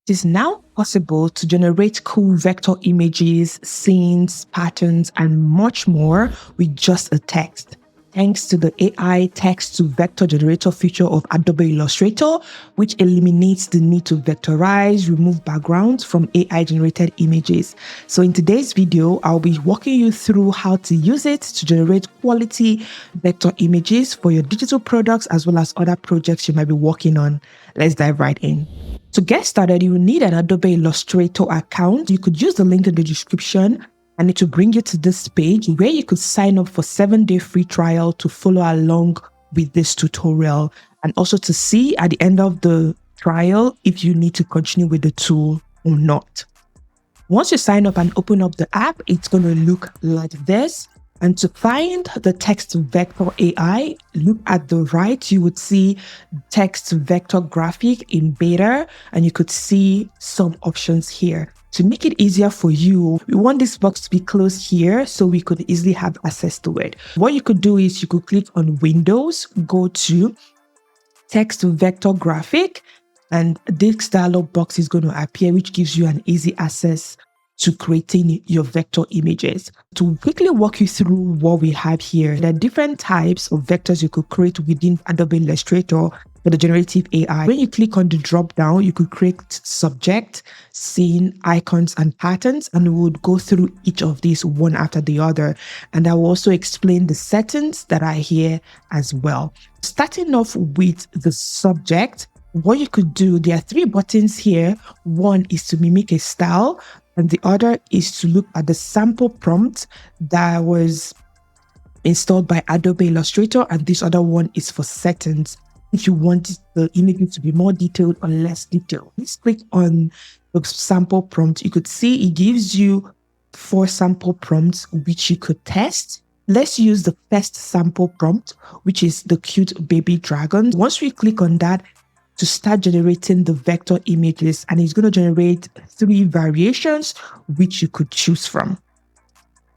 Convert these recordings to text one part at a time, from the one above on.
It is now possible to generate cool vector images, scenes, patterns, and much more with just a text. Thanks to the AI text to vector generator feature of Adobe Illustrator, which eliminates the need to vectorize, remove backgrounds from AI generated images. So in today's video, I'll be walking you through how to use it to generate quality vector images for your digital products as well as other projects you might be working on. Let's dive right in. To get started, you will need an Adobe Illustrator account. You could use the link in the description and it will bring you to this page where you could sign up for 7-day free trial to follow along with this tutorial and also to see at the end of the trial if you need to continue with the tool or not. Once you sign up and open up the app, it's going to look like this. And to find the text vector AI, look at the right, you would see text vector graphic in beta, and you could see some options here. To make it easier for you, we want this box to be closed here so we could easily have access to it. What you could do is you could click on Windows, go to text vector graphic, and this dialog box is going to appear, which gives you an easy access to creating your vector images. To quickly walk you through what we have here, there are different types of vectors you could create within Adobe Illustrator for the generative AI. When you click on the drop down, you could create subject, scene, icons, and patterns, and we would go through each of these one after the other. And I will also explain the settings that are here as well. Starting off with the subject, what you could do, there are 3 buttons here. One is to mimic a style, and the other is to look at the sample prompt that was installed by Adobe Illustrator, and this other one is for settings. If you want the image to be more detailed or less detailed, let's click on the sample prompt. You could see it gives you 4 sample prompts which you could test. Let's use the first sample prompt, which is the cute baby dragon. Once we click on that, to start generating the vector images, and it's going to generate 3 variations which you could choose from.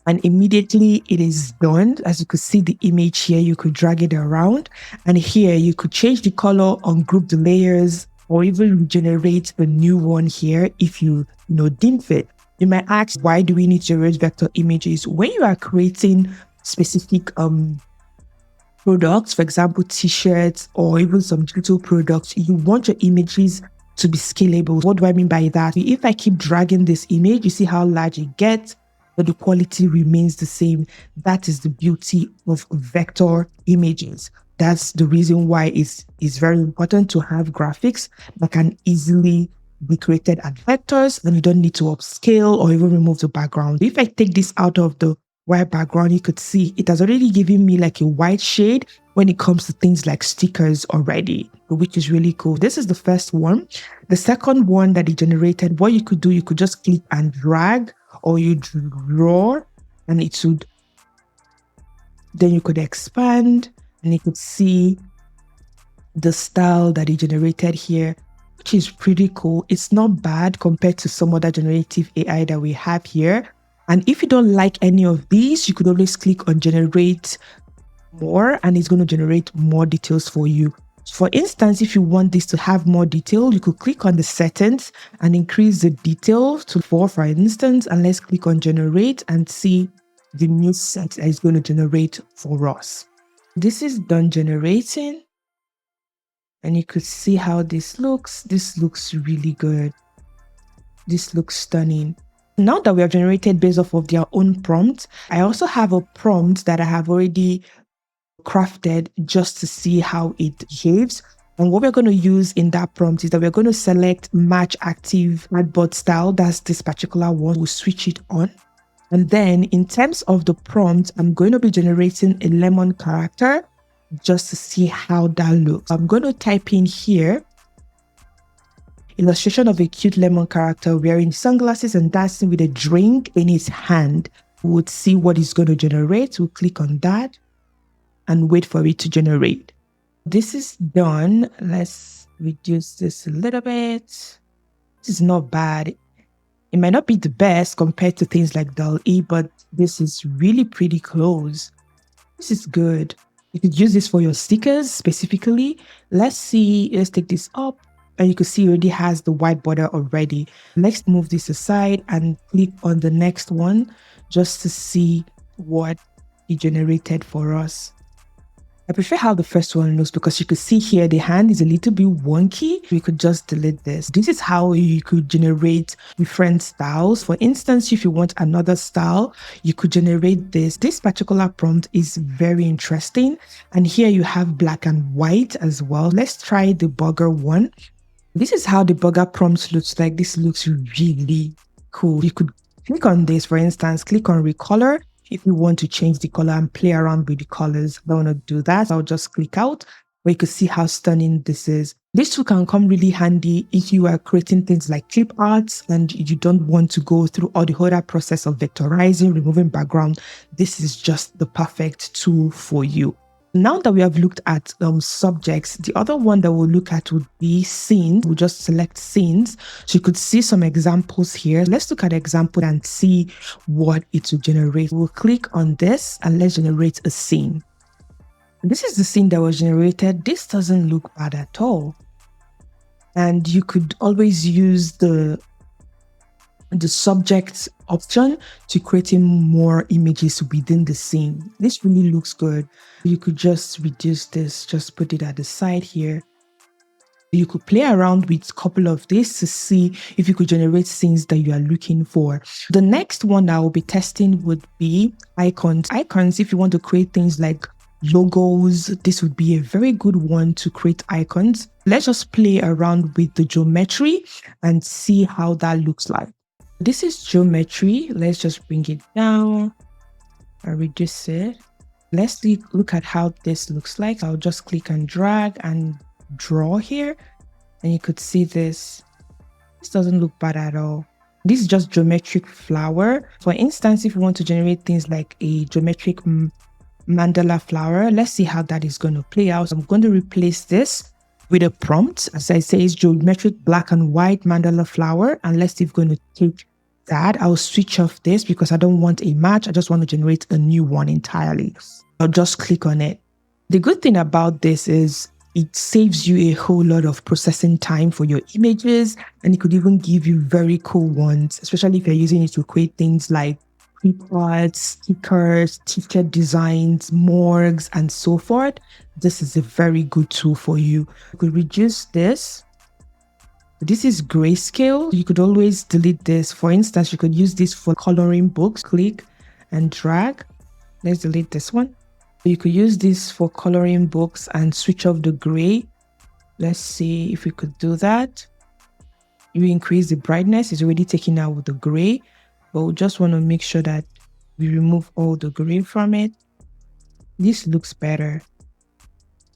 And immediately it is done. As you could see the image here, you could drag it around, and here you could change the color, ungroup the layers, or even generate a new one here if you deem fit. You might ask, why do we need to generate vector images? When you are creating specific products, for example, t-shirts or even some digital products, you want your images to be scalable. What do I mean by that? If I keep dragging this image, you see how large it gets, but the quality remains the same. That is the beauty of vector images. That's the reason why it's very important to have graphics that can easily be created as vectors, and you don't need to upscale or even remove the background. If I take this out of the white background, you could see it has already given me like a white shade when it comes to things like stickers already, which is really cool. This is the first one. The second one that it generated, what you could do, you could just click and drag, or you draw, and it would, then you could expand, and you could see the style that it generated here, which is pretty cool. It's not bad compared to some other generative AI that we have here. And if you don't like any of these, you could always click on generate more, and it's going to generate more details for you. For instance, if you want this to have more detail, you could click on the settings and increase the detail to 4, for instance, and let's click on generate and see the new set that is going to generate for us. This is done generating, and you could see how this looks. This looks really good. This looks stunning. Now that we have generated based off of their own prompt, I also have a prompt that I have already crafted just to see how it behaves. And what we're going to use in that prompt is that we're going to select match active artboard style. That's this particular one. We'll switch it on. And then in terms of the prompt, I'm going to be generating a lemon character just to see how that looks. I'm going to type in here, illustration of a cute lemon character wearing sunglasses and dancing with a drink in his hand. We would see what it's going to generate. We'll click on that and wait for it to generate. This is done. Let's reduce this a little bit. This is not bad. It might not be the best compared to things like dall-e, but this is really pretty close. This is good. You could use this for your stickers specifically. Let's see, let's take this up And you can see it already has the white border already. Let's move this aside and click on the next one just to see what it generated for us. I prefer how the first one looks because you could see here the hand is a little bit wonky. We could just delete this. This is how you could generate different styles. For instance, if you want another style, you could generate this. This particular prompt is very interesting. And here you have black and white as well. Let's try the burger one. This is how the burger prompt looks like. This looks really cool. You could click on this, for instance, click on recolor. If you want to change the color and play around with the colors, I don't want to do that. I'll just click out where you can see how stunning this is. This tool can come really handy if you are creating things like clip arts and you don't want to go through all the whole process of vectorizing, removing background. This is just the perfect tool for you. Now that we have looked at subjects, the other one that we'll look at would be scenes. We'll just select scenes. So you could see some examples here. Let's look at the example and see what it will generate. We'll click on this and let's generate a scene. This is the scene that was generated. This doesn't look bad at all. And you could always use the subject option to creating more images within the scene. This really looks good. You could just reduce this, just put it at the side here. You could play around with a couple of this to see if you could generate scenes that you are looking for. The next one that I will be testing would be icons. Icons, if you want to create things like logos, this would be a very good one to create icons. Let's just play around with the geometry and see how that looks like. This is geometry. Let's just bring it down and reduce it. Let's look at how this looks like. I'll just click and drag and draw here. And you could see this. This doesn't look bad at all. This is just geometric flower. For instance, if you want to generate things like a geometric mandala flower, let's see how that is going to play out. So I'm going to replace this with a prompt. As I say, it's geometric black and white mandala flower. And let's see if we're going to take that. I'll switch off this because I don't want a match. I just want to generate a new one entirely. I'll just click on it. The good thing about this is it saves you a whole lot of processing time for your images, and it could even give you very cool ones, especially if you're using it to create things like clip arts, stickers, t-shirt designs, morgues, and so forth. This is a very good tool for you. You could reduce this. This is grayscale. You could always delete this. For instance, you could use this for coloring books. Click and drag. Let's delete this one. You could use this for coloring books and switch off the gray. Let's see if we could do that. You increase the brightness. It's already taking out the gray, but we just want to make sure that we remove all the gray from it. This looks better.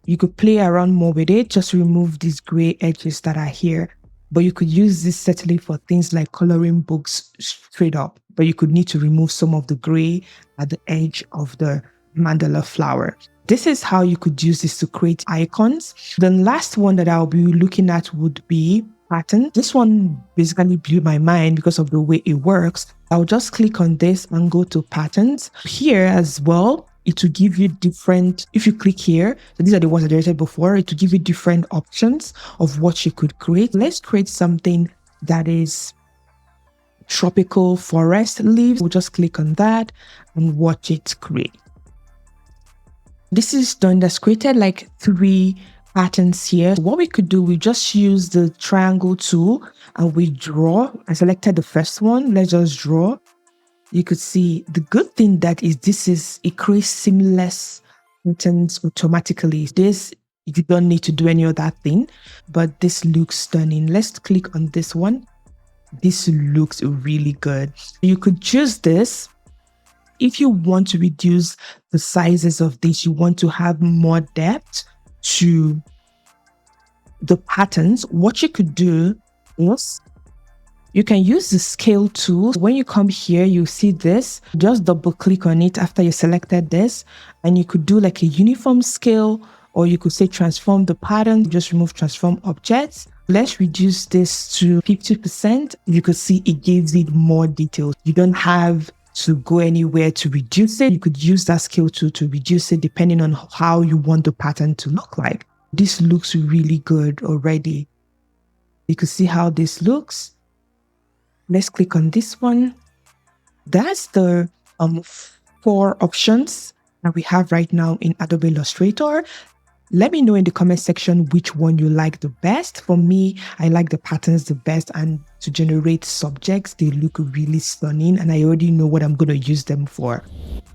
You could play around more with it. Just remove these gray edges that are here. But you could use this certainly for things like coloring books straight up. But you could need to remove some of the gray at the edge of the mandala flower. This is how you could use this to create icons. The last one that I'll be looking at would be pattern. This one basically blew my mind because of the way it works. I'll just click on this and go to patterns. Here as well, it will give you different, if you click here, so these are the ones I generated before, it will give you different options of what you could create. Let's create something that is tropical forest leaves. We'll just click on that and watch it create. This is done. That's created like 3 patterns here. What we could do, we just use the triangle tool and we draw. I selected the first one. Let's just draw. You could see the good thing that is it creates seamless patterns automatically. This, you don't need to do any of that thing, but this looks stunning. Let's click on this one. This looks really good. You could choose this. If you want to reduce the sizes of this, you want to have more depth to the patterns, what you could do is you can use the scale tool. When you come here, you see this, just double click on it after you selected this, and you could do like a uniform scale, or you could say transform the pattern, just remove transform objects. Let's reduce this to 50%. You could see it gives it more details. You don't have to go anywhere to reduce it. You could use that scale tool to reduce it depending on how you want the pattern to look like. This looks really good already. You can see how this looks. Let's click on this one. That's the 4 options that we have right now in Adobe Illustrator. Let me know in the comment section which one you like the best. For me, I like the patterns the best, and to generate subjects, they look really stunning and I already know what I'm going to use them for.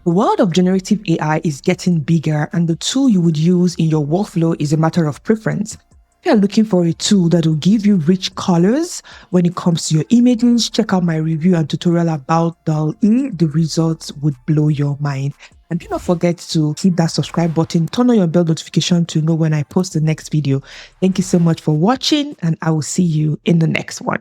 The world of generative AI is getting bigger, and the tool you would use in your workflow is a matter of preference. If you're looking for a tool that will give you rich colors when it comes to your images, check out my review and tutorial about dall-e. The results would blow your mind. And do not forget to hit that subscribe button, turn on your bell notification to know when I post the next video. Thank you so much for watching, and I will see you in the next one.